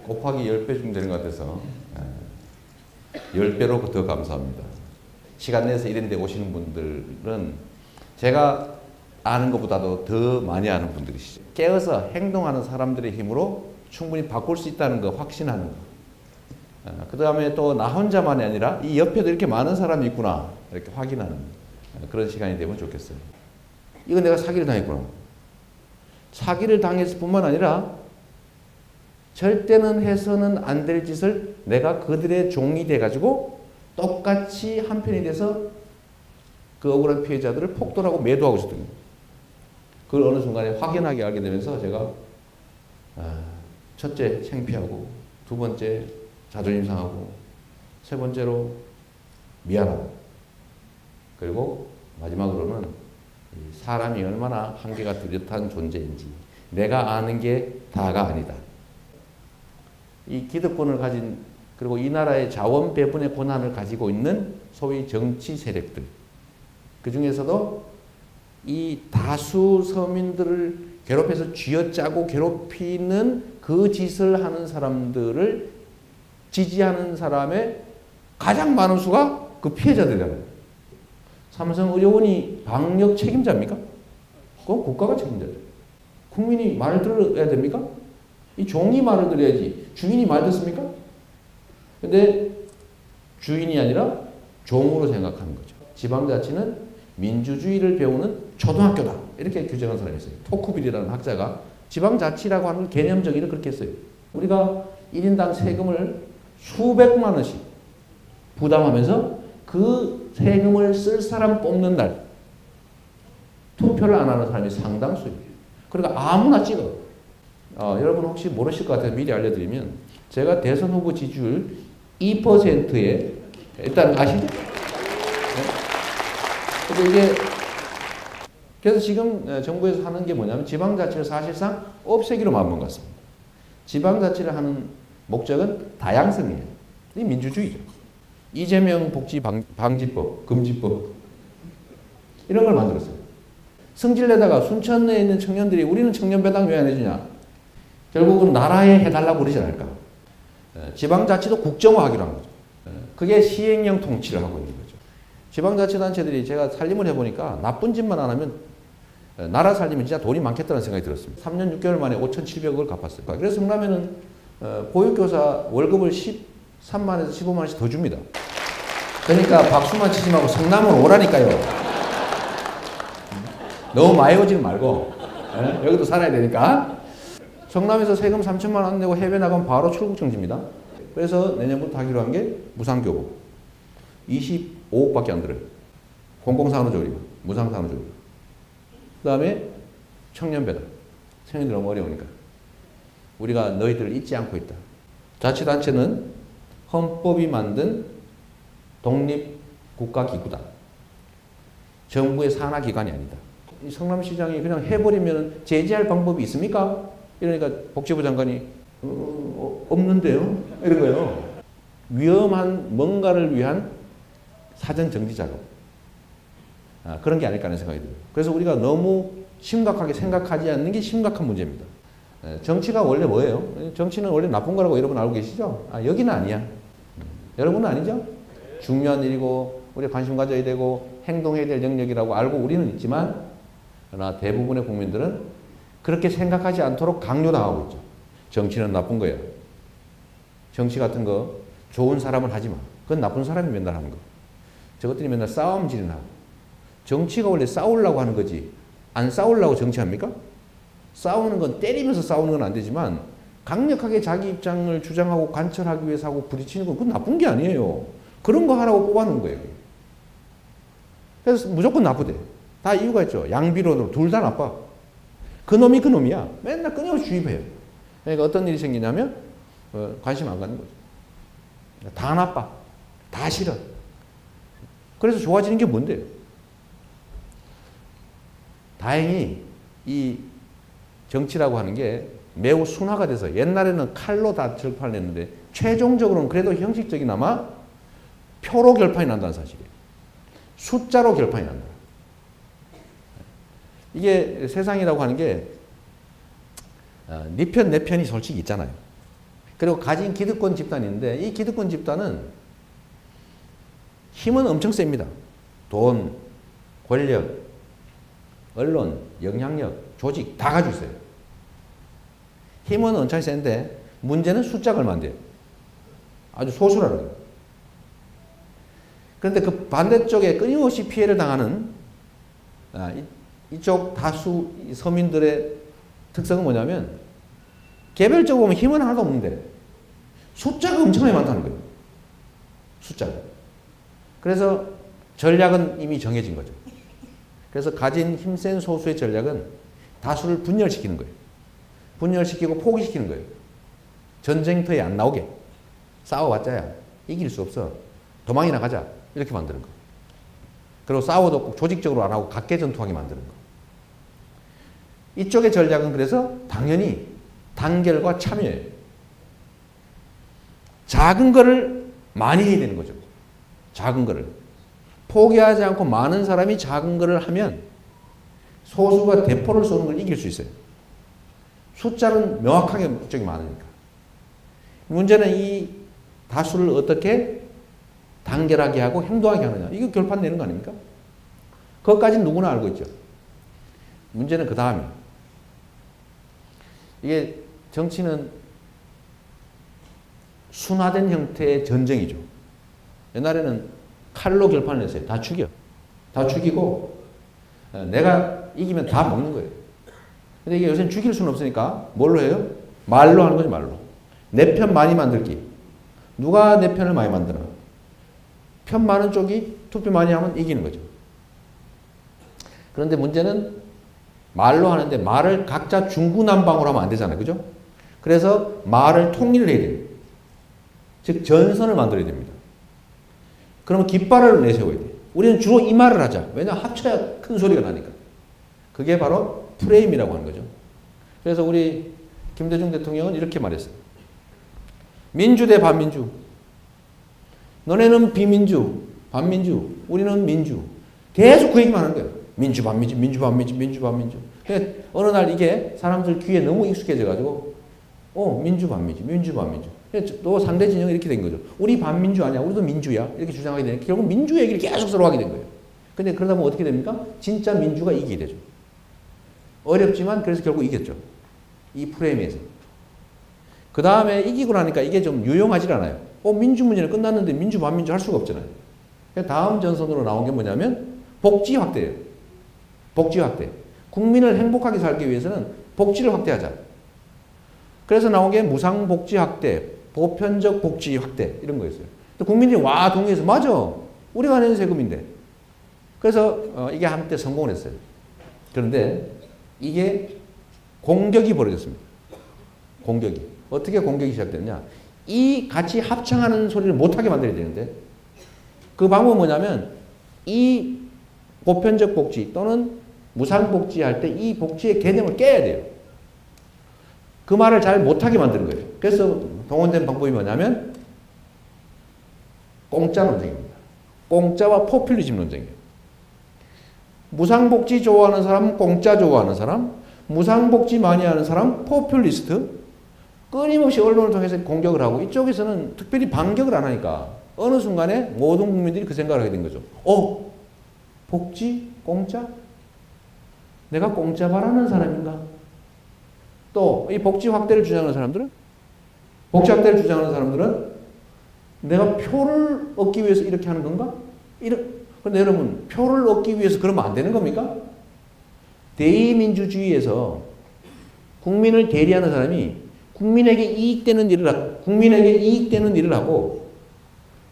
곱하기 10배 좀 되는 것 같아서 10배로 더 감사합니다. 시간 내서 이런 데 오시는 분들은 제가 아는 것보다도 더 많이 아는 분들이시죠. 깨어서 행동하는 사람들의 힘으로 충분히 바꿀 수 있다는 거 확신하는 거. 그 다음에 또 나 혼자만이 아니라 이 옆에도 이렇게 많은 사람이 있구나 이렇게 확인하는 그런 시간이 되면 좋겠어요. 이건 내가 사기를 당했구나. 사기를 당했을 뿐만 아니라 절대는 해서는 안 될 짓을 내가 그들의 종이 돼가지고 똑같이 한편이 돼서 그 억울한 피해자들을 폭돌하고 매도하고 있었던 거예요. 그걸 어느 순간에 확연하게 알게 되면서 제가 첫째 창피하고 두 번째 자존심 상하고 세 번째로 미안하고 그리고 마지막으로는 사람이 얼마나 한계가 뚜렷한 존재인지 내가 아는 게 다가 아니다. 이 기득권을 가진 그리고 이 나라의 자원 배분의 권한을 가지고 있는 소위 정치 세력들 그 중에서도 이 다수 서민들을 괴롭혀서 쥐어짜고 괴롭히는 그 짓을 하는 사람들을 지지하는 사람의 가장 많은 수가 그 피해자들이잖아요. 삼성의료원이 방역 책임자입니까? 그건 국가가 책임자죠. 국민이 말을 들어야 됩니까? 이 종이 말을 들어야지 주인이 말 듣습니까? 근데 주인이 아니라 종으로 생각하는 거죠. 지방자치는 민주주의를 배우는 초등학교다. 이렇게 규정한 사람이 있어요. 토크빌이라는 학자가 지방자치라고 하는 개념적으로 그렇게 했어요. 우리가 1인당 세금을 수백만 원씩 부담하면서 그 세금을 쓸 사람 뽑는 날 투표를 안 하는 사람이 상당수예요. 그러니까 아무나 찍어. 여러분 혹시 모르실 것 같아서 미리 알려드리면 제가 대선 후보 지지율 2%에 일단 아시죠? 네? 그래서 지금 정부에서 하는 게 뭐냐면 지방자치를 사실상 없애기로 마음먹은 것 같습니다. 지방자치를 하는 목적은 다양성이에요. 이 민주주의죠. 이재명 복지 방지법, 금지법 이런 걸 만들었어요. 승질내다가 순천에 있는 청년들이 우리는 청년 배당 왜 안 해주냐. 결국은 나라에 해달라고 그러지 않을까. 지방자치도 국정화하기로 한 거죠. 그게 시행령 통치를 하고 있는 거죠. 지방자치단체들이 제가 살림을 해보니까 나쁜 짓만 안 하면 나라 살리면 진짜 돈이 많겠다는 생각이 들었습니다. 3년 6개월 만에 5,700억을 갚았어요. 그래서 성남에는 보육교사 월급을 13만에서 15만원씩 더 줍니다. 그러니까 박수만 치지 말고 성남은 오라니까요. 너무 많이 오지 말고 여기도 살아야 되니까. 성남에서 세금 3천만 원 내고 해외 나가면 바로 출국 정지입니다. 그래서 내년부터 하기로 한 게 무상교복. 25억밖에 안 들어요. 공공산후조리원, 무상산후조리원. 그 다음에 청년배당. 청년들이 너무 어려우니까. 우리가 너희들을 잊지 않고 있다. 자치단체는 헌법이 만든 독립국가기구다. 정부의 산하기관이 아니다. 성남시장이 그냥 해버리면 제재할 방법이 있습니까? 이러니까 복지부 장관이 없는데요? 이런 거예요. 위험한 뭔가를 위한 사전 정지 작업. 그런 게 아닐까 하는 생각이 들어요. 그래서 우리가 너무 심각하게 생각하지 않는 게 심각한 문제입니다. 정치가 원래 뭐예요? 정치는 원래 나쁜 거라고 여러분 알고 계시죠? 여기는 아니야. 여러분은 아니죠? 중요한 일이고 우리가 관심 가져야 되고 행동해야 될 영역이라고 알고 우리는 있지만 그러나 대부분의 국민들은 그렇게 생각하지 않도록 강요당하고 있죠. 정치는 나쁜 거야. 정치 같은 거 좋은 사람은 하지 마. 그건 나쁜 사람이 맨날 하는 거. 저것들이 맨날 싸움질이나 하고. 정치가 원래 싸우려고 하는 거지. 안 싸우려고 정치합니까? 싸우는 건 때리면서 싸우는 건 안 되지만 강력하게 자기 입장을 주장하고 관철하기 위해서 하고 부딪히는 건 그건 나쁜 게 아니에요. 그런 거 하라고 뽑아놓은 거예요. 그래서 무조건 나쁘대. 다 이유가 있죠. 양비론으로 둘 다 나빠. 그놈이 그놈이야. 맨날 끊임없이 주입해요. 그러니까 어떤 일이 생기냐면 관심 안 갖는 거죠. 다 나빠. 다 싫어. 그래서 좋아지는 게 뭔데요? 다행히 이 정치라고 하는 게 매우 순화가 돼서 옛날에는 칼로 다 결판을 냈는데 최종적으로는 그래도 형식적이나마 표로 결판이 난다는 사실이에요. 숫자로 결판이 난다. 이게 세상이라고 하는 게 네 편, 내 편이 솔직히 있잖아요. 그리고 가진 기득권 집단이 있는데 이 기득권 집단은 힘은 엄청 셉니다. 돈, 권력, 언론, 영향력, 조직 다 가지고 있어요. 힘은 엄청 센데 문제는 숫자가 얼마인데요. 아주 소수라는 거예요. 그런데 그 반대쪽에 끊임없이 피해를 당하는 이쪽 다수 서민들의 특성은 뭐냐면 개별적으로 보면 힘은 하나도 없는데 숫자가 엄청나게 많다는 거예요. 숫자가. 그래서 전략은 이미 정해진 거죠. 그래서 가진 힘센 소수의 전략은 다수를 분열시키는 거예요. 분열시키고 포기시키는 거예요. 전쟁터에 안 나오게. 싸워봤자야 이길 수 없어. 도망이나 가자. 이렇게 만드는 거. 그리고 싸워도 꼭 조직적으로 안 하고 각계전투하게 만드는 거. 이쪽의 전략은 그래서 당연히 단결과 참여예요. 작은 거를 많이 해야 되는 거죠. 작은 거를. 포기하지 않고 많은 사람이 작은 거를 하면 소수가 대포를 쏘는 걸 이길 수 있어요. 숫자는 명확하게 목적이 많으니까. 문제는 이 다수를 어떻게 단결하게 하고 행동하게 하느냐. 이거 결판 내는 거 아닙니까? 그것까지는 누구나 알고 있죠. 문제는 그 다음이에요. 이게 정치는 순화된 형태의 전쟁이죠. 옛날에는 칼로 결판을 냈어요. 다 죽여. 다 죽이고 내가 이기면 다 먹는 거예요. 근데 이게 요새는 죽일 수는 없으니까 뭘로 해요? 말로 하는 거지, 말로. 내 편 많이 만들기. 누가 내 편을 많이 만드나? 편 많은 쪽이 투표 많이 하면 이기는 거죠. 그런데 문제는 말로 하는데 말을 각자 중구난방으로 하면 안 되잖아요. 그죠? 그래서 말을 통일을 해야 돼요. 즉 전선을 만들어야 됩니다. 그러면 깃발을 내세워야 돼요. 우리는 주로 이 말을 하자. 왜냐하면 합쳐야 큰 소리가 나니까. 그게 바로 프레임이라고 하는 거죠. 그래서 우리 김대중 대통령은 이렇게 말했어요. 민주 대 반민주. 너네는 비민주, 반민주, 우리는 민주. 계속 그 얘기만 하는 거예요. 민주, 반민주, 민주, 반민주, 민주, 반민주. 어느 날 이게 사람들 귀에 너무 익숙해져가지고, 민주, 반민주, 민주, 반민주. 또 상대 진영이 이렇게 된 거죠. 우리 반민주 아니야. 우리도 민주야. 이렇게 주장하게 되니까 결국 민주 얘기를 계속 서로 하게 된 거예요. 근데 그러다 보면 어떻게 됩니까? 진짜 민주가 이기게 되죠. 어렵지만 그래서 결국 이겼죠. 이 프레임에서. 그 다음에 이기고 나니까 이게 좀 유용하지 않아요. 민주 문제는 끝났는데 민주 반민주 할 수가 없잖아요. 다음 전선으로 나온 게 뭐냐면 복지 확대예요. 복지 확대. 국민을 행복하게 살기 위해서는 복지를 확대하자. 그래서 나온 게 무상복지 확대, 보편적 복지 확대 이런 거였어요. 국민들이 와 동의해서 맞아. 우리가 내는 세금인데. 그래서 이게 한때 성공을 했어요. 그런데 이게 공격이 벌어졌습니다. 공격이. 어떻게 공격이 시작됐냐. 이 같이 합창하는 소리를 못하게 만들어야 되는데 그 방법은 뭐냐면 이 보편적 복지 또는 무상복지 할 때 이 복지의 개념을 깨야 돼요. 그 말을 잘 못하게 만드는 거예요. 그래서 동원된 방법이 뭐냐면 공짜 논쟁입니다. 공짜와 포퓰리즘 논쟁이에요. 무상복지 좋아하는 사람, 공짜 좋아하는 사람, 무상복지 많이 하는 사람, 포퓰리스트, 끊임없이 언론을 통해서 공격을 하고 이쪽에서는 특별히 반격을 안 하니까 어느 순간에 모든 국민들이 그 생각을 하게 된 거죠. 복지? 공짜? 내가 공짜 바라는 사람인가? 또 이 복지 확대를 주장하는 사람들은 복지 확대를 주장하는 사람들은 내가 표를 얻기 위해서 이렇게 하는 건가? 그런데 여러분 표를 얻기 위해서 그러면 안 되는 겁니까? 대의민주주의에서 국민을 대리하는 사람이 국민에게 이익되는 일을 하고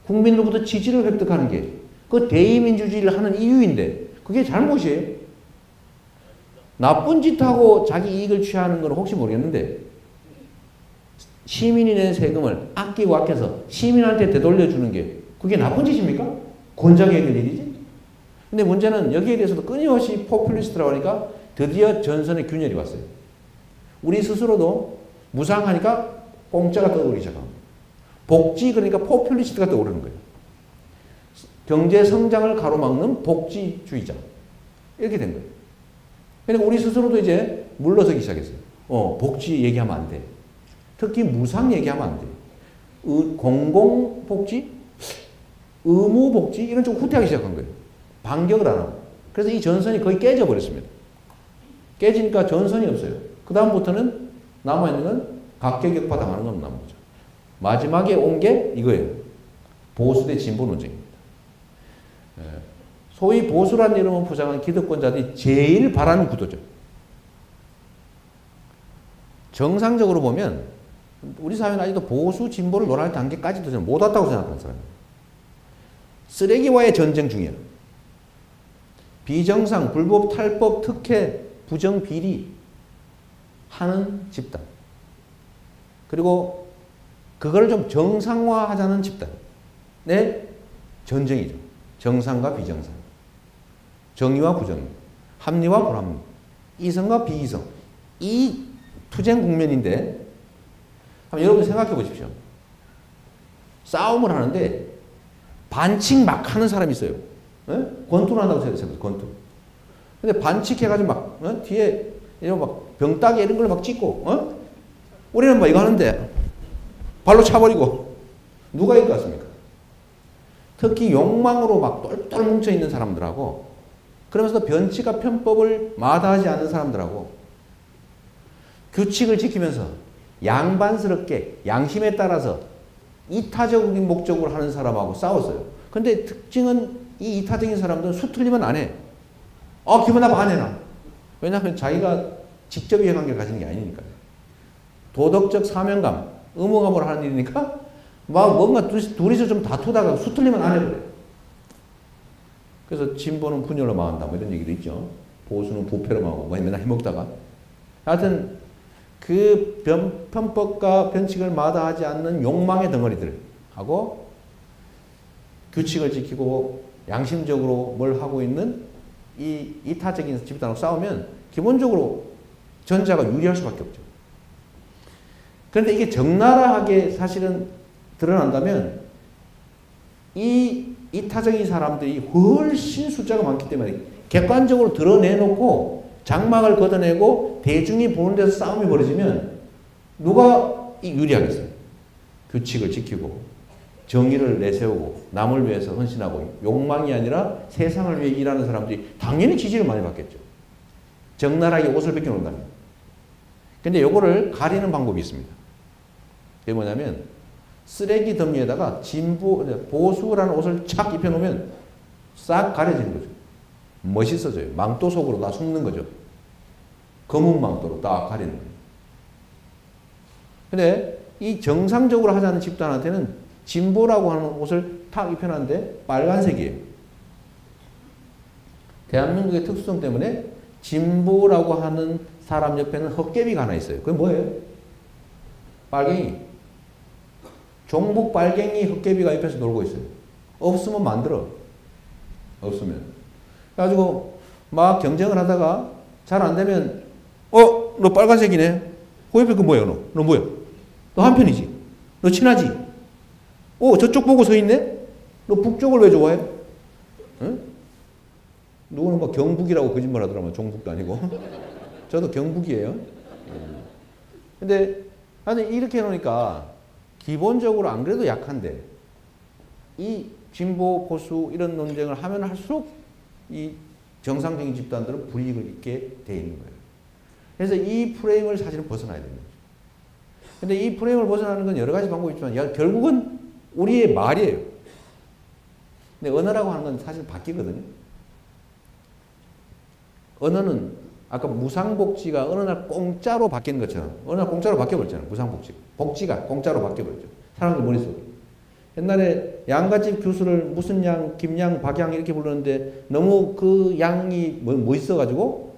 국민으로부터 지지를 획득하는 게 그 대의민주주의를 하는 이유인데 그게 잘못이에요. 나쁜 짓 하고 자기 이익을 취하는 건 혹시 모르겠는데 시민이 낸 세금을 아껴서 시민한테 되돌려주는 게 그게 나쁜 짓입니까? 권장해야 될 일이지. 근데 문제는 여기에 대해서도 끊임없이 포퓰리스트라고 하니까 드디어 전선의 균열이 왔어요. 우리 스스로도 무상하니까 공짜가 떠오르기 시작합니다. 복지 그러니까 포퓰리스트가 떠오르는 거예요. 경제 성장을 가로막는 복지주의자. 이렇게 된 거예요. 그러니까 우리 스스로도 이제 물러서기 시작했어요. 복지 얘기하면 안 돼. 특히 무상 얘기하면 안 돼요. 공공복지, 의무복지 이런 쪽 후퇴하기 시작한 거예요. 반격을 안 하고. 그래서 이 전선이 거의 깨져버렸습니다. 깨지니까 전선이 없어요. 그 다음부터는 남아있는 건 각계격파 당하는 건 남은 거죠. 마지막에 온 게 이거예요. 보수 대 진보 논쟁입니다. 소위 보수라는 이름을 포장한 기득권자들이 제일 바라는 구도죠. 정상적으로 보면 우리 사회는 아직도 보수, 진보를 논할 단계까지도 저는 못 왔다고 생각하는 사람이에요. 쓰레기와의 전쟁 중이에요. 비정상, 불법, 탈법, 특혜, 부정, 비리 하는 집단. 그리고 그걸 좀 정상화하자는 집단의 전쟁이죠. 정상과 비정상. 정의와 부정의. 합리와 불합리. 이성과 비이성. 이 투쟁 국면인데 한번 여러분 생각해 보십시오. 싸움을 하는데 반칙 막 하는 사람이 있어요. 권투를 한다고 생각해보세요. 권투. 근데 반칙해가지고 막 뒤에 이런 막 병따개 이런 걸 막 찍고 우리는 뭐 이거 하는데 발로 차버리고 누가 이길 것 같습니까? 특히 욕망으로 막 똘똘 뭉쳐있는 사람들하고 그러면서도 변칙과 편법을 마다하지 않는 사람들하고 규칙을 지키면서 양반스럽게 양심에 따라서 이타적인 목적으로 하는 사람하고 싸웠어요. 근데 특징은 이 이타적인 사람들은 수틀리면 안 해. 기분 나빠 안 해놔. 왜냐하면 자기가 직접 이해관계를 가지는 게 아니니까요. 도덕적 사명감, 의무감으로 하는 일이니까 막 뭔가 둘이서 좀 다투다가 수틀리면 안 해버려요. 그래서 진보는 분열로 망한다 뭐 이런 얘기도 있죠. 보수는 부패로 망하고 뭐 맨날 해먹다가. 하여튼 그 편법과 변칙을 마다하지 않는 욕망의 덩어리들하고 규칙을 지키고 양심적으로 뭘 하고 있는 이 이타적인 집단하고 싸우면 기본적으로 전자가 유리할 수밖에 없죠. 그런데 이게 적나라하게 사실은 드러난다면 이 이타적인 사람들이 훨씬 숫자가 많기 때문에 객관적으로 드러내놓고 장막을 걷어내고 대중이 보는 데서 싸움이 벌어지면 누가 유리하겠어요? 규칙을 지키고 정의를 내세우고 남을 위해서 헌신하고 욕망이 아니라 세상을 위해 일하는 사람들이 당연히 지지를 많이 받겠죠. 적나라하게 옷을 벗겨놓는다면. 근데 요거를 가리는 방법이 있습니다. 그게 뭐냐면 쓰레기 더미에다가 보수라는 옷을 착 입혀놓으면 싹 가려지는 거죠. 멋있어져요. 망토 속으로 다 숨는 거죠. 검은 망토로 딱 가리는 거예요. 근데 이 정상적으로 하자는 집단한테는 진보라고 하는 옷을 탁 입혀놨는데 빨간색이에요. 대한민국의 특수성 때문에 진보라고 하는 사람 옆에는 헛개비가 하나 있어요. 그게 뭐예요? 빨갱이. 종북 빨갱이 헛개비가 옆에서 놀고 있어요. 없으면 만들어. 없으면. 그래가지고 막 경쟁을 하다가 잘 안 되면 너 빨간색이네. 그 옆에 그 뭐야 너? 너 뭐야? 너 한편이지? 너 친하지? 저쪽 보고 서 있네? 너 북쪽을 왜 좋아해? 응? 누구는 뭐 경북이라고 거짓말 하더라고요. 종북도 아니고. 저도 경북이에요. 근데 아니 이렇게 해놓으니까 기본적으로 안 그래도 약한데 이 진보 보수 이런 논쟁을 하면 할수록 이 정상적인 집단들은 불이익을 입게 돼 있는 거예요. 그래서 이 프레임을 사실은 벗어나야 됩니다. 근데 이 프레임을 벗어나는 건 여러 가지 방법이 있지만 결국은 우리의 말이에요. 근데 언어라고 하는 건 사실 바뀌거든요. 언어는 아까 무상복지가 어느 날 공짜로 바뀌는 것처럼 어느 날 공짜로 바뀌어버렸잖아요. 무상복지. 복지가 공짜로 바뀌어버렸죠. 사람들 머릿속에. 옛날에 양갓집 교수를 무슨 양, 김양, 박양 이렇게 부르는데 너무 그 양이 멋있어가지고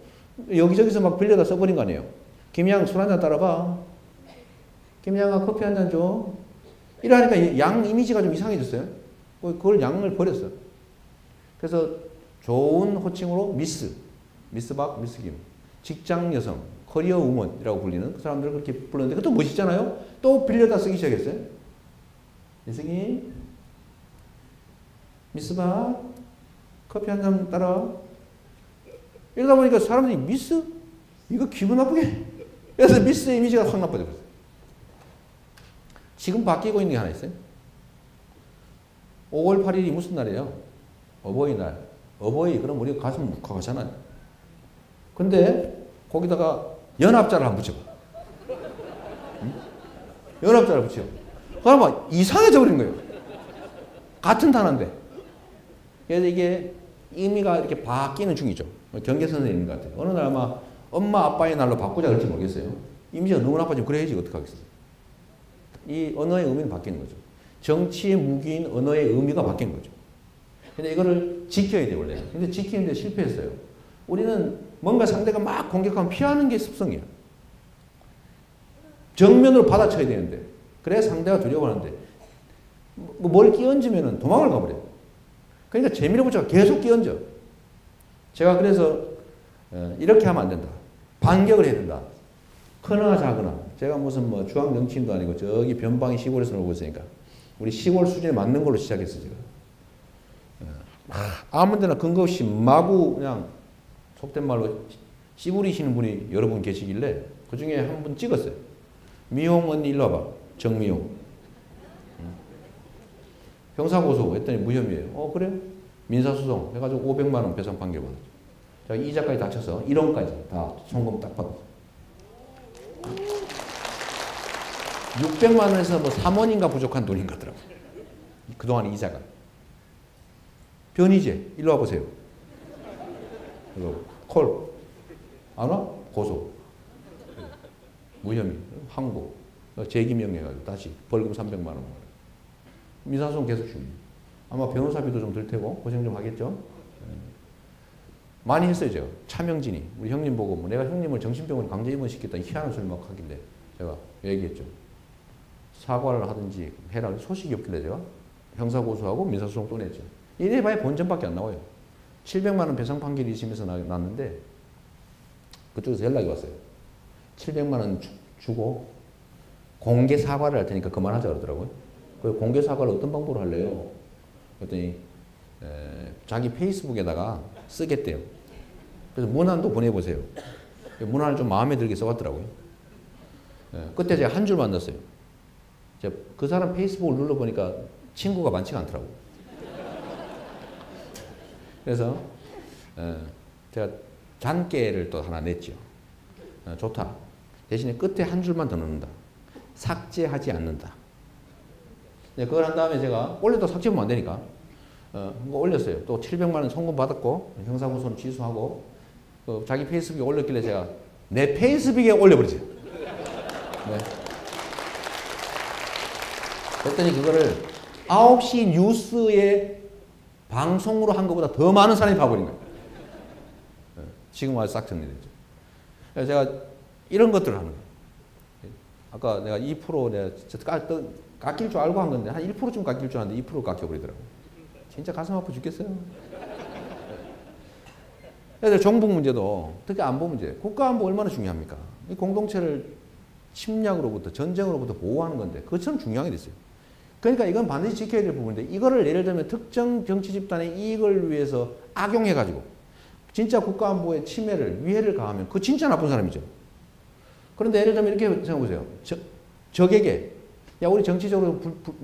여기저기서 막 빌려다 써버린 거 아니에요. 김양 술 한잔 따라봐. 김양아 커피 한잔 줘. 이러니까 양 이미지가 좀 이상해졌어요. 그걸 양을 버렸어요. 그래서 좋은 호칭으로 미스박, 미스김. 직장 여성, 커리어 우먼이라고 불리는 그 사람들을 그렇게 불렀는데 그것도 멋있잖아요. 또 빌려다 쓰기 시작했어요. 미스김, 미스박, 커피 한 잔 따라. 이러다 보니까 사람들이 미스? 이거 기분 나쁘게. 그래서 미스 이미지가 확 나빠졌어요. 지금 바뀌고 있는 게 하나 있어요. 5월 8일이 무슨 날이에요? 어버이날. 어버이, 그럼 우리가 가슴 묵직하잖아요. 근데 거기다가 연합자를 한번 붙여봐. 응? 연합자를 붙여. 그러면 이상해져 버리는 거예요. 같은 단어인데. 그래서 이게 의미가 이렇게 바뀌는 중이죠. 경계선에 있는 것 같아요. 어느 날 아마 엄마 아빠의 날로 바꾸자 그럴지 모르겠어요. 이미지가 너무 나빠지면 그래야지 어떡하겠어요. 이 언어의 의미는 바뀌는 거죠. 정치의 무기인 언어의 의미가 바뀐 거죠. 근데 이거를 지켜야 돼요, 원래. 근데 지키는데 실패했어요. 우리는 뭔가 상대가 막 공격하면 피하는 게 습성이야. 정면으로 받아쳐야 되는데. 그래야 상대가 두려워하는데. 뭘 끼얹으면 도망을 가버려요. 그러니까 재미를 붙여서 계속 끼얹어. 제가 그래서 이렇게 하면 안 된다. 반격을 해야 된다. 크거나 작거나. 제가 무슨 뭐 중앙 정치인도 아니고 저기 변방의 시골에서 놀고 있으니까 우리 시골 수준에 맞는 걸로 시작했어요, 제가. 아무 데나 근거 없이 마구 그냥 속된 말로 씨부리시는 분이 여러 분 계시길래 그 중에 한 분 찍었어요. 미용 언니 일로 와봐. 정미용. 형사고소 했더니 무혐의예요. 그래? 민사소송 해가지고 500만 원 배상 판결 받았죠. 제가 이자까지 다 쳐서 1원까지 다 송금 딱 받았어요. 600만 원에서 뭐 3원인가 부족한 돈인 것 같더라고요. 그동안 이자가. 변희재, 일로 와보세요. 콜. 안 와? 고소. 무혐의. 항고. 재기명해가지고 다시 벌금 300만 원. 민사소송 계속 중이에요. 아마 변호사비도 좀 들 테고 고생 좀 하겠죠. 많이 했어요, 제가. 차명진이. 우리 형님 보고 뭐 내가 형님을 정신병원에 강제 입원시켰다 희한한 소리 막 하길래 제가 얘기했죠. 사과를 하든지 해라. 소식이 없길래 제가 형사고소하고 민사소송 또 냈죠. 이래 봐야 본전밖에 안 나와요. 700만 원 배상 판결이 2심에서 났는데 그쪽에서 연락이 왔어요. 700만 원 주고 공개 사과를 할 테니까 그만하자 그러더라고요. 그 공개 사과를 어떤 방법으로 할래요? 그랬더니 자기 페이스북에다가 쓰겠대요. 그래서 문안도 보내보세요. 문안을 좀 마음에 들게 써왔더라고요. 그때 제가 한 줄 만났어요. 그 사람 페이스북을 눌러보니까 친구가 많지가 않더라고요. 그래서 제가 잔깨를 또 하나 냈죠. 좋다. 대신에 끝에 한 줄만 더 넣는다. 삭제하지 않는다. 그걸 한 다음에 제가 올려도 삭제하면 안 되니까 올렸어요. 또 700만 원 송금 받았고 형사고소는 취소하고 자기 페이스북에 올렸길래 제가 내 페이스북에 올려버리죠. 네. 그랬더니 그거를 9시 뉴스에 방송으로 한 것보다 더 많은 사람이 봐버린 거예요. 지금 와서 싹 정리됐죠. 그래서 제가 이런 것들을 하는 거예요. 아까 내가 2% 내가 깎일 줄 알고 한 건데 한 1%쯤 깎일 줄 알았는데 2% 깎여버리더라고요. 진짜 가슴 아파 죽겠어요. 그래서 정북 문제도 특히 안보 문제, 국가안보 얼마나 중요합니까? 이 공동체를 침략으로부터 전쟁으로부터 보호하는 건데 그것처럼 중요한 게 됐어요. 그러니까 이건 반드시 지켜야 될 부분인데 이거를 예를 들면 특정 정치 집단의 이익을 위해서 악용해가지고 진짜 국가안보의 침해를 위해를 가하면 그거 진짜 나쁜 사람이죠. 그런데 예를 들면 이렇게 생각해보세요. 적에게 야 우리 정치적으로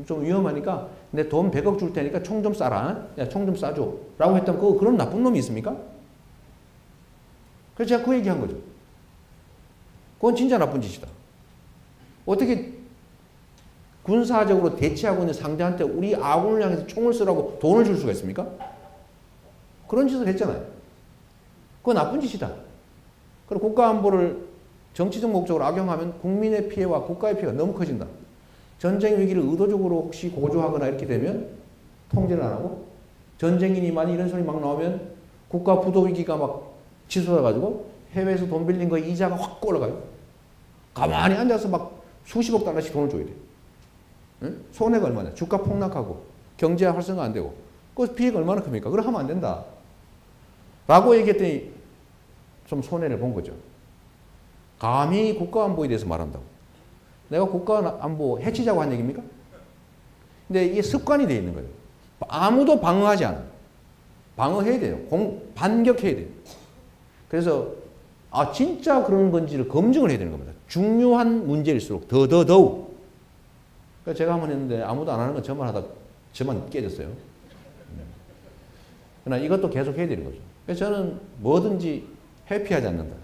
좀 위험하니까 내 돈 100억 줄 테니까 총 좀 쏴라. 야 총 좀 쏴줘. 라고 했다면 그런 나쁜 놈이 있습니까? 그래서 제가 그 얘기한 거죠. 그건 진짜 나쁜 짓이다. 어떻게 군사적으로 대치하고 있는 상대한테 우리 아군을 향해서 총을 쓰라고 돈을 줄 수가 있습니까? 그런 짓을 했잖아요. 그건 나쁜 짓이다. 그리고 국가안보를 정치적 목적으로 악용하면 국민의 피해와 국가의 피해가 너무 커진다. 전쟁 위기를 의도적으로 혹시 고조하거나 이렇게 되면 통제를 안 하고 전쟁인이 많이 이런 소리 막 나오면 국가 부도 위기가 막 치솟아가지고 해외에서 돈 빌린 거 이자가 확 올라가요. 가만히 앉아서 막 수십억 달러씩 돈을 줘야 돼요. 응? 손해가 얼마냐. 주가 폭락하고 경제 활성화 안 되고 그 피해가 얼마나 큽니까? 그걸 하면 안 된다. 라고 얘기했더니 좀 손해를 본 거죠. 감히 국가안보에 대해서 말한다고. 내가 국가안보 해치자고 한 얘기입니까? 근데 이게 습관이 되어 있는 거예요. 아무도 방어하지 않아. 방어해야 돼요. 반격해야 돼요. 그래서 진짜 그런 건지를 검증을 해야 되는 겁니다. 중요한 문제일수록 더더욱 그러니까 제가 한번 했는데 아무도 안 하는 건 저만 하다 저만 깨졌어요. 그러나 이것도 계속 해야 되는 거죠. 그래서 저는 뭐든지 회피하지 않는다.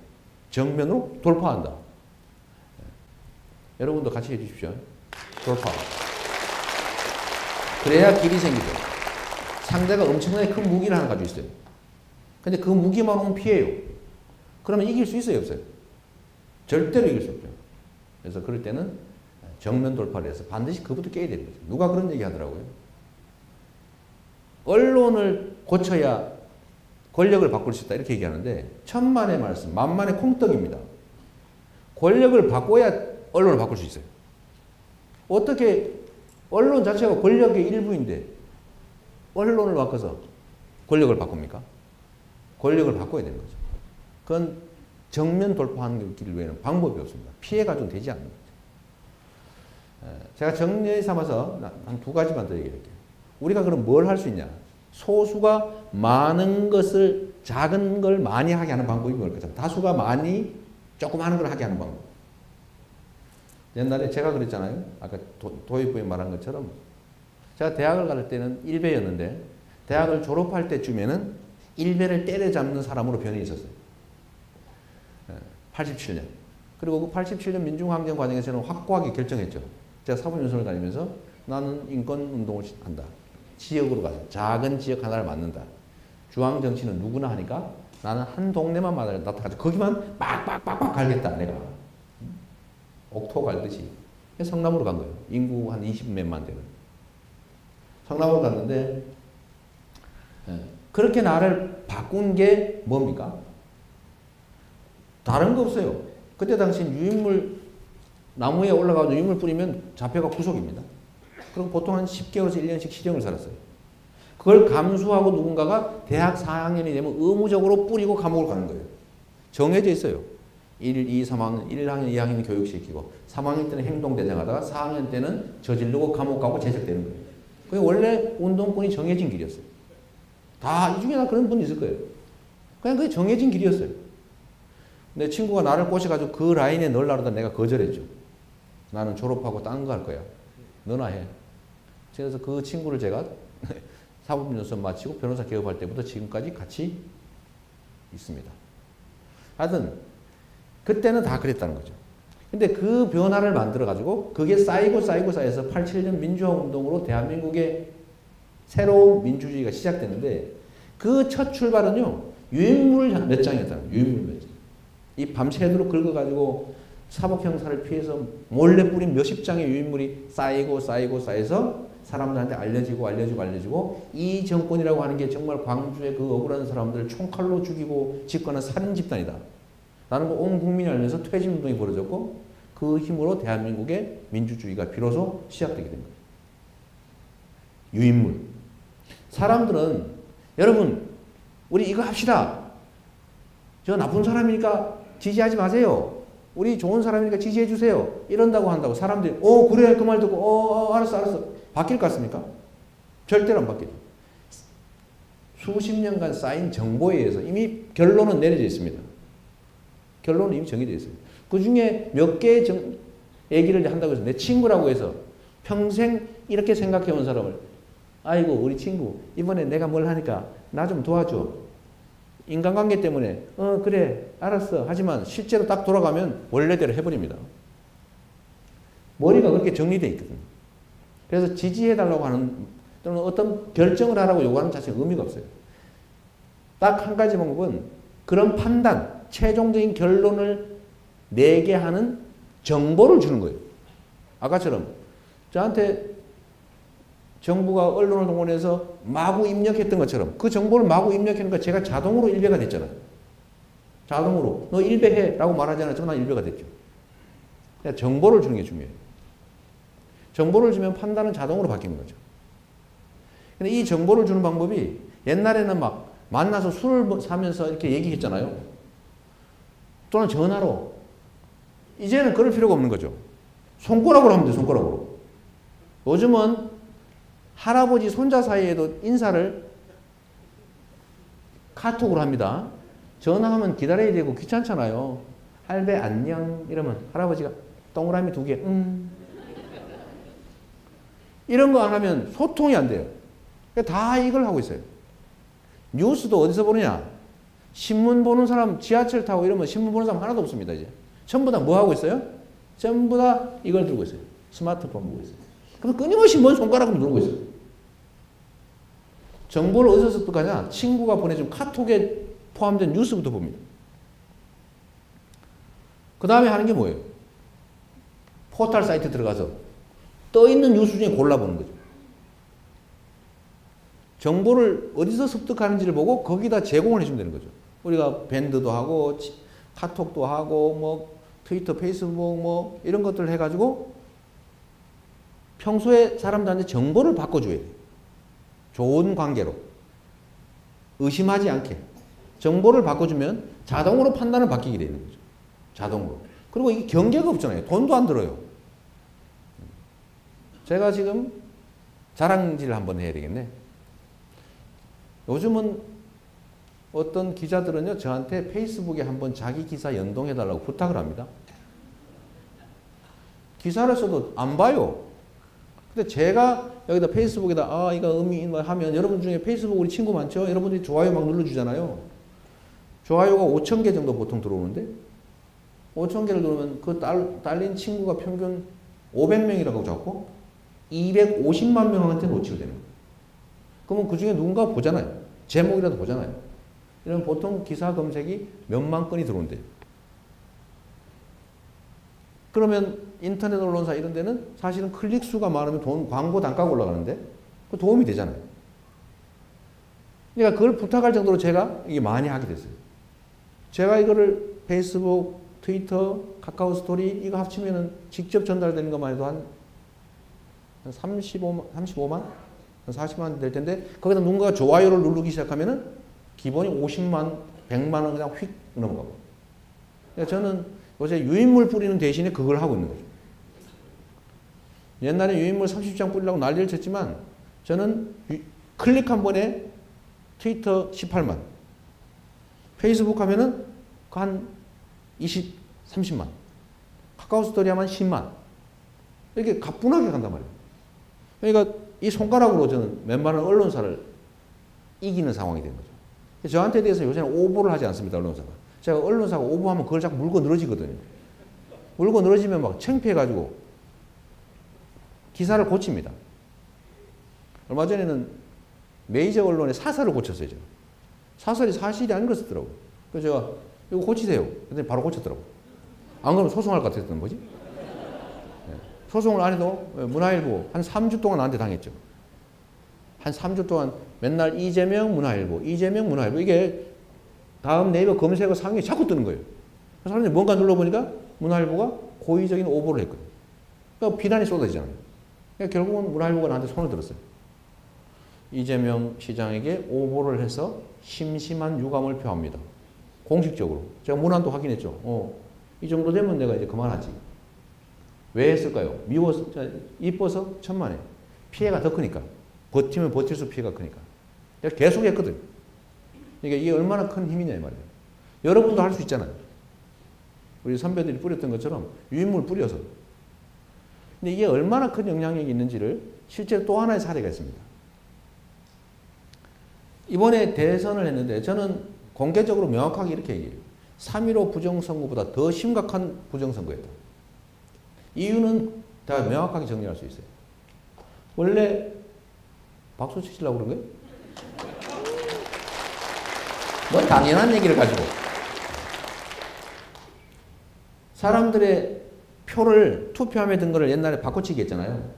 정면으로 돌파한다. 여러분도 같이 해주십시오. 돌파. 그래야 길이 생기죠. 상대가 엄청나게 큰 무기를 하나 가지고 있어요. 근데 그 무기만 오면 피해요. 그러면 이길 수 있어요, 없어요? 절대로 이길 수 없죠. 그래서 그럴 때는 정면 돌파를 해서 반드시 그것도 깨야 되는 거죠. 누가 그런 얘기 하더라고요. 언론을 고쳐야 권력을 바꿀 수 있다 이렇게 얘기하는데 천만의 말씀, 만만의 콩떡입니다. 권력을 바꿔야 언론을 바꿀 수 있어요. 어떻게 언론 자체가 권력의 일부인데 언론을 바꿔서 권력을 바꿉니까? 권력을 바꿔야 되는 거죠. 그건 정면 돌파하는 길 외에는 방법이 없습니다. 피해가 좀 되지 않는 거죠. 제가 정리 삼아서 한 두 가지만 더 얘기할게요. 우리가 그럼 뭘 할 수 있냐? 소수가 많은 것을 작은 걸 많이 하게 하는 방법이 뭘까? 다수가 많이 조금 하는 걸 하게 하는 방법. 옛날에 제가 그랬잖아요. 아까 도입부에 말한 것처럼 제가 대학을 갈 때는 1배였는데 대학을 졸업할 때쯤에는 1배를 때려잡는 사람으로 변해 있었어요. 87년. 그리고 그 87년 민중항쟁 과정에서 저는 확고하게 결정했죠. 제가 사법연수원을 다니면서 나는 인권운동을 한다. 지역으로 가서 작은 지역 하나를 만든다. 중앙정치는 누구나 하니까 나는 한 동네만 나타가지고 거기만 빡빡빡빡 갈겠다 내가. 옥토 갈듯이. 성남으로 간 거예요. 인구 한 20몇만 되는. 성남으로 갔는데 그렇게 나를 바꾼 게 뭡니까? 다른 거 없어요. 그때 당시 유인물 나무에 올라가서 유인물 뿌리면 잡혀가 구속입니다. 그리고 보통 한 10개월에서 1년씩 실형을 살았어요. 그걸 감수하고 누군가가 대학 4학년이 되면 의무적으로 뿌리고 감옥을 가는 거예요. 정해져 있어요. 1, 2, 3학년, 1학년, 2학년 교육시키고 3학년 때는 행동대장하다가 4학년 때는 저지르고 감옥 가고 제적되는 거예요. 그게 원래 운동권이 정해진 길이었어요. 다 이 중에 다 그런 분이 있을 거예요. 그냥 그게 정해진 길이었어요. 내 친구가 나를 꼬셔가지고 그 라인에 넣으려다 내가 거절했죠. 나는 졸업하고 딴 거 할 거야. 너나 해. 그래서 그 친구를 제가 사법연수원 마치고 변호사 개업할 때부터 지금까지 같이 있습니다. 하여튼 그때는 다 그랬다는 거죠. 근데 그 변화를 만들어가지고 그게 쌓이고 쌓여서 87년 민주화운동으로 대한민국의 새로운 민주주의가 시작됐는데 그 첫 출발은요. 유인물 몇 장이었다는 거예요. 유인물 몇 장. 이 밤새도록 긁어가지고 사법형사를 피해서 몰래 뿌린 몇십 장의 유인물이 쌓여서 사람들한테 알려지고 이 정권이라고 하는 게 정말 광주의 그 억울한 사람들을 총칼로 죽이고 집권한 살인 집단이다. 라는 거 온 국민이 알면서 퇴진운동이 벌어졌고 그 힘으로 대한민국의 민주주의가 비로소 시작되게 된 거예요. 유인물. 사람들은 여러분 우리 이거 합시다. 저 나쁜 사람이니까 지지하지 마세요. 우리 좋은 사람이니까 지지해 주세요. 이런다고 한다고 사람들이 그래 그 말 듣고 알았어 바뀔 것 같습니까? 절대로 안 바뀌죠. 수십 년간 쌓인 정보에 의해서 이미 결론은 내려져 있습니다. 결론은 이미 정해져 있어요. 그 중에 몇 개의 얘기를 한다고 해서 내 친구라고 해서 평생 이렇게 생각해 온 사람을 아이고 우리 친구 이번에 내가 뭘 하니까 나 좀 도와줘. 인간관계 때문에 그래 알았어 하지만 실제로 딱 돌아가면 원래대로 해버립니다. 머리가 그렇게 정리되어 있거든요. 그래서 지지해달라고 하는 또는 어떤 결정을 하라고 요구하는 자체가 의미가 없어요. 딱 한 가지 방법은 그런 판단, 최종적인 결론을 내게 하는 정보를 주는 거예요. 아까처럼 저한테 정부가 언론을 동원해서 마구 입력했던 것처럼 그 정보를 마구 입력하니까 제가 자동으로 일배가 됐잖아요. 자동으로 너 일배해 라고 말하지 않았지만 난 일배가 됐죠. 그러니까 정보를 주는 게 중요해요. 정보를 주면 판단은 자동으로 바뀌는 거죠. 근데 이 정보를 주는 방법이 옛날에는 막 만나서 술을 사면서 이렇게 얘기했잖아요. 또는 전화로. 이제는 그럴 필요가 없는 거죠. 손가락으로 하면 돼요. 손가락으로. 요즘은 할아버지 손자 사이에도 인사를 카톡으로 합니다. 전화하면 기다려야 되고 귀찮잖아요. 할배 안녕 이러면 할아버지가 동그라미 2개 이런 거 안 하면 소통이 안 돼요. 다 이걸 하고 있어요. 뉴스도 어디서 보느냐? 신문 보는 사람, 지하철 타고 이러면 신문 보는 사람 하나도 없습니다, 이제. 전부 다 뭐 하고 있어요? 전부 다 이걸 들고 있어요. 스마트폰 보고 있어요. 그럼 끊임없이 뭔 손가락으로 누르고 있어요. 정보를 어디서 습득하냐? 친구가 보내준 카톡에 포함된 뉴스부터 봅니다. 그 다음에 하는 게 뭐예요? 포털 사이트 들어가서 떠있는 뉴스 중에 골라보는 거죠. 정보를 어디서 습득하는지를 보고 거기다 제공을 해주면 되는 거죠. 우리가 밴드도 하고 카톡도 하고 뭐 트위터, 페이스북 뭐 이런 것들을 해가지고 평소에 사람들한테 정보를 바꿔줘야 돼요. 좋은 관계로. 의심하지 않게. 정보를 바꿔주면 자동으로 판단을 바뀌게 되는 거죠. 자동으로. 그리고 이게 경계가 없잖아요. 돈도 안 들어요. 제가 지금 자랑질을 한번 해야 되겠네. 요즘은 어떤 기자들은요, 저한테 페이스북에 한번 자기 기사 연동해달라고 부탁을 합니다. 기사를 써도 안 봐요. 근데 제가 여기다 페이스북에다, 이거 하면 여러분 중에 페이스북 우리 친구 많죠? 여러분들이 좋아요 막 눌러주잖아요. 좋아요가 5,000개 정도 보통 들어오는데, 5,000개를 누르면 그 딸린 친구가 평균 500명이라고 잡고, 250만 명한테 노출이 되는 거예요. 그러면 그 중에 누군가 보잖아요. 제목이라도 보잖아요. 이러면 보통 기사 검색이 몇만 건이 들어온대요. 그러면 인터넷 언론사 이런 데는 사실은 클릭 수가 많으면 광고 단가가 올라가는데 그 도움이 되잖아요. 그러니까 그걸 부탁할 정도로 제가 이게 많이 하게 됐어요. 제가 이거를 페이스북, 트위터, 카카오 스토리 이거 합치면은 직접 전달되는 것만 해도 한 35만? 40만 될 텐데 거기다 누군가가 좋아요를 누르기 시작하면은 기본이 50만, 100만 원 그냥 휙 넘어가고. 그러니까 저는 요새 유인물 뿌리는 대신에 그걸 하고 있는 거죠. 옛날에 유인물 30장 뿌리려고 난리를 쳤지만 저는 클릭 한 번에 트위터 18만, 페이스북 하면은 한 20, 30만, 카카오 스토리 하면 10만. 이렇게 가뿐하게 간단 말이에요. 그러니까 이 손가락으로 저는 웬만한 언론사를 이기는 상황이 된 거죠. 저한테 대해서 요새는 오보를 하지 않습니다, 언론사가. 제가 언론사가 오보하면 그걸 자꾸 물고 늘어지거든요. 물고 늘어지면 막 창피해가지고 기사를 고칩니다. 얼마 전에는 메이저 언론의 사설을 고쳤어요, 제가. 사설이 사실이 아닌 걸 쓰더라고요. 그래서 제가 이거 고치세요. 그랬더니 바로 고쳤더라고요. 안 그러면 소송할 것 같았던 거지. 소송을 안 해도 문화일보 한 3주 동안 나한테 당했죠. 한 3주 동안 맨날 이재명 문화일보, 이재명 문화일보 이게 다음 네이버 검색어 상위에 자꾸 뜨는 거예요. 사람들이 뭔가 눌러보니까 문화일보가 고의적인 오보를 했거든요. 그러니까 비난이 쏟아지잖아요. 그러니까 결국은 문화일보가 나한테 손을 들었어요. 이재명 시장에게 오보를 해서 심심한 유감을 표합니다. 공식적으로. 제가 문안도 확인했죠. 이 정도 되면 내가 이제 그만하지. 왜 했을까요? 미워서, 이뻐서 천만에. 피해가 더 크니까. 버티면 버틸수록 피해가 크니까. 계속 했거든. 그러니까 이게 얼마나 큰 힘이냐, 이 말이에요. 여러분도 할 수 있잖아요. 우리 선배들이 뿌렸던 것처럼 유인물 뿌려서. 근데 이게 얼마나 큰 영향력이 있는지를 실제로 또 하나의 사례가 있습니다. 이번에 대선을 했는데 저는 공개적으로 명확하게 이렇게 얘기해요. 3.15 부정선거보다 더 심각한 부정선거였다. 이유는 다 명확하게 정리할 수 있어요. 원래 박수 치시려고 그런 거예요? 뭐 당연한 얘기를 가지고 사람들의 표를 투표함에 든 거를 옛날에 바꿔치기 했잖아요.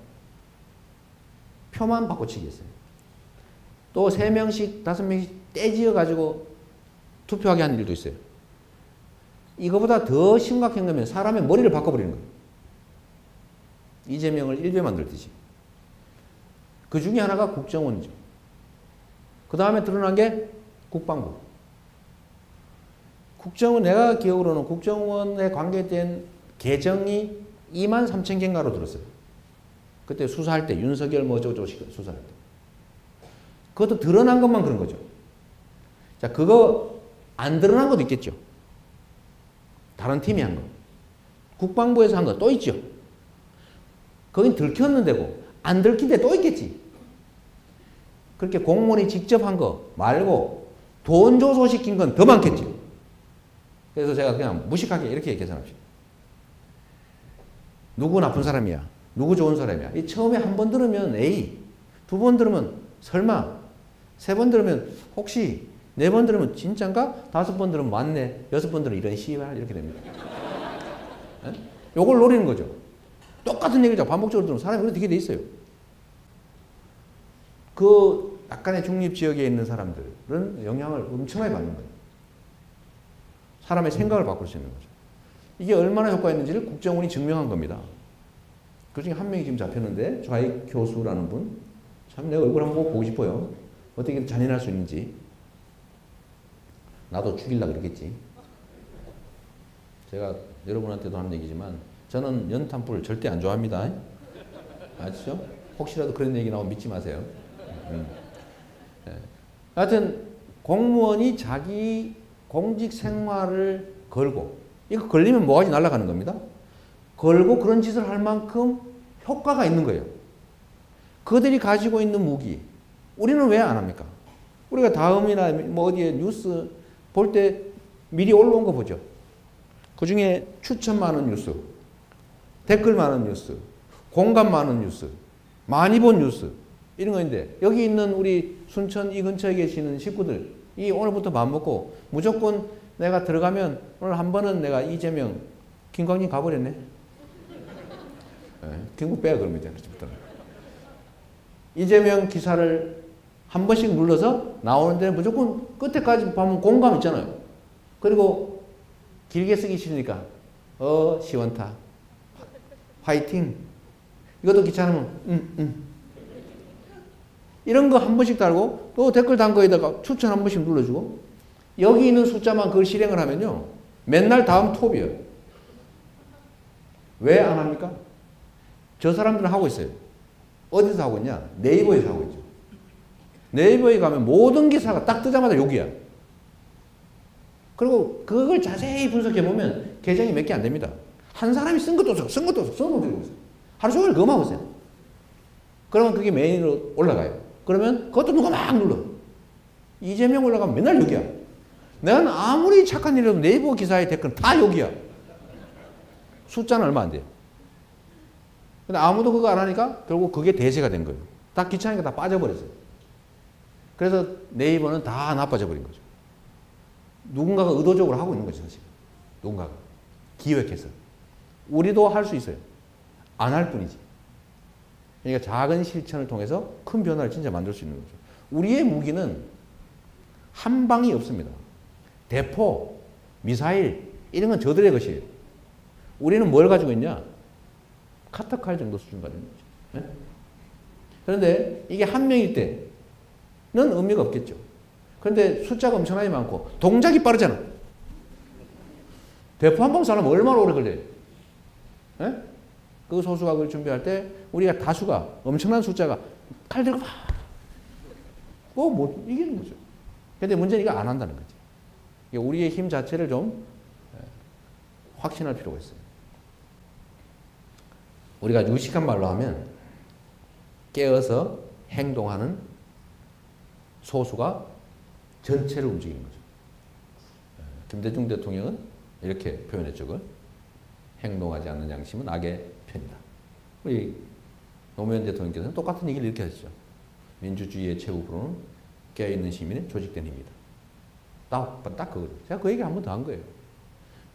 표만 바꿔치기 했어요. 또 3명씩 5명씩 떼지어 가지고 투표하게 하는 일도 있어요. 이거보다 더 심각한 거면 사람의 머리를 바꿔버리는 거예요. 이재명을 1배 만들듯이. 그 중에 하나가 국정원이죠. 그 다음에 드러난 게 국방부. 국정원, 내가 기억으로는 국정원에 관계된 계정이 23,000개인가로 들었어요. 그때 수사할 때, 윤석열 뭐 어쩌고저쩌고 수사할 때. 그것도 드러난 것만 그런 거죠. 자, 그거 안 드러난 것도 있겠죠. 다른 팀이 한 거. 국방부에서 한 거 또 있죠. 거긴 들켰는 데고 안 들킨 데 또 있겠지. 그렇게 공무원이 직접 한 거 말고 돈 줘서 시킨 건 더 많겠지. 그래서 제가 그냥 무식하게 이렇게 계산합시다. 누구 나쁜 사람이야? 누구 좋은 사람이야? 이 처음에 한 번 들으면 A, 두 번 들으면 설마, 세 번 들으면 혹시, 네 번 들으면 진짠가? 다섯 번 들으면 맞네, 여섯 번 들으면 이런 씨발 이렇게 됩니다. 네? 요걸 노리는 거죠. 똑같은 얘기죠. 반복적으로 들으면 사람이 그렇게 돼 있어요. 그 약간의 중립지역에 있는 사람들은 영향을 엄청나게 받는 거예요. 사람의 생각을 바꿀 수 있는 거죠. 이게 얼마나 효과가 있는지를 국정원이 증명한 겁니다. 그 중에 한 명이 지금 잡혔는데 좌익 교수라는 분. 참 내 얼굴 한번 보고 싶어요. 어떻게 잔인할 수 있는지. 나도 죽이려고 그러겠지. 제가 여러분한테도 하는 얘기지만 저는 연탄불을 절대 안 좋아합니다. 아시죠? 혹시라도 그런 얘기 나오면 믿지 마세요. 네. 하여튼 공무원이 자기 공직 생활을 걸고, 이거 걸리면 뭐가지 날아가는 겁니다. 걸고 그런 짓을 할 만큼 효과가 있는 거예요. 그들이 가지고 있는 무기, 우리는 왜 안 합니까? 우리가 다음이나 뭐 어디에 뉴스 볼 때 미리 올라온 거 보죠. 그 중에 추천 많은 뉴스, 댓글 많은 뉴스, 공감 많은 뉴스, 많이 본 뉴스, 이런 거인데, 여기 있는 우리 순천 이 근처에 계시는 식구들, 이 오늘부터 밥 먹고 무조건 내가 들어가면 오늘 한 번은 내가 이재명, 김광진 가버렸네. 네, 김국 빼야 그럽니다. 이재명 기사를 한 번씩 눌러서 나오는 데는 무조건 끝에까지 보면 공감 있잖아요. 그리고 길게 쓰기 싫으니까 시원타, 화이팅, 이것도 귀찮으면 이런 거 한 번씩 달고 또 댓글 단 거에다가 추천 한 번씩 눌러주고, 여기 있는 숫자만 그걸 실행을 하면요 맨날 다음 톱이에요. 왜 안 합니까? 저 사람들은 하고 있어요. 어디서 하고 있냐? 네이버에서 하고 있죠. 네이버에 가면 모든 기사가 딱 뜨자마자 욕이야. 그리고 그걸 자세히 분석해보면 계정이 몇 개 안 됩니다. 한 사람이 쓴 것도 없어, 쓴 것도 없어, 써놓고 있어요. 하루 종일 그거만 하고 있어요. 그러면 그게 메인으로 올라가요. 그러면 그것도 누가 막 눌러. 이재명 올라가면 맨날 욕이야. 내가 아무리 착한 일이라도 네이버 기사의 댓글은 다 욕이야. 숫자는 얼마 안 돼요. 근데 아무도 그거 안 하니까 결국 그게 대세가 된 거예요. 다 귀찮으니까 다 빠져버렸어요. 그래서 네이버는 다 나빠져 버린 거죠. 누군가가 의도적으로 하고 있는 거죠, 사실. 누군가가. 기획해서. 우리도 할 수 있어요. 안 할 뿐이지. 그러니까 작은 실천을 통해서 큰 변화를 진짜 만들 수 있는 거죠. 우리의 무기는 한 방이 없습니다. 대포, 미사일, 이런 건 저들의 것이에요. 우리는 뭘 가지고 있냐? 카타칼 정도 수준 가지고 있죠. 네? 그런데 이게 한 명일 때는 의미가 없겠죠. 그런데 숫자가 엄청나게 많고 동작이 빠르잖아. 대포 한 방 쏴려면 얼마나 오래 걸려요? 네? 그 소수각을 준비할 때 우리가 다수가 엄청난 숫자가 칼 들고 막 못 이기는 거죠. 근데 문제는 이거 안 한다는 거지. 우리의 힘 자체를 좀 확신할 필요가 있어요. 우리가 유식한 말로 하면 깨어서 행동하는 소수가 전체를 움직이는 거죠. 김대중 대통령은 이렇게 표현했죠. 그걸. 행동하지 않는 양심은 악의 편이다. 우리 노무현 대통령께서는 똑같은 얘기를 이렇게 하시죠. 민주주의의 최후 프로는 깨어있는 시민의 조직된 힘이다. 딱 그거예요. 제가 그 얘기 한 번 더 한 거예요.